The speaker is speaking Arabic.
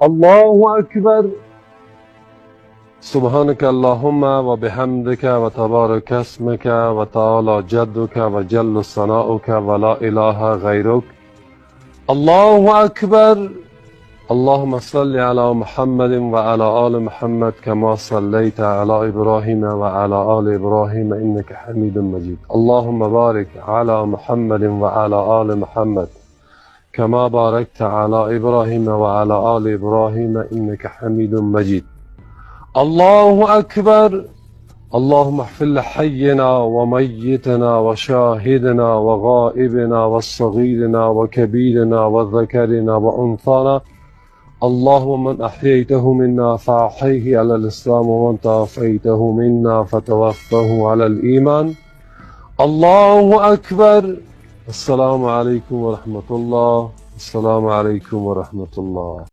الله أكبر. سبحانك اللهم وبحمدك وتبارك اسمك وتعالى جدك وجل ثناؤك ولا إله غيرك. الله أكبر. اللهم صل على محمد وعلى آل محمد كما صليت على إبراهيم وعلى آل إبراهيم إنك حميد مجيد. اللهم بارك على محمد وعلى آل محمد كما باركت على إبراهيم وعلى آل إبراهيم إنك حميد مجيد. الله أكبر. اللهم اغفر لحينا وميتنا وشاهدنا وغائبنا والصغيرنا وكبيرنا وذكرنا وأنثانا. اللهم من أحييته منا فأحيه على الإسلام ومن توفيته منا فتوفه على الإيمان. الله أكبر. السلام عليكم ورحمة الله. السلام عليكم ورحمة الله.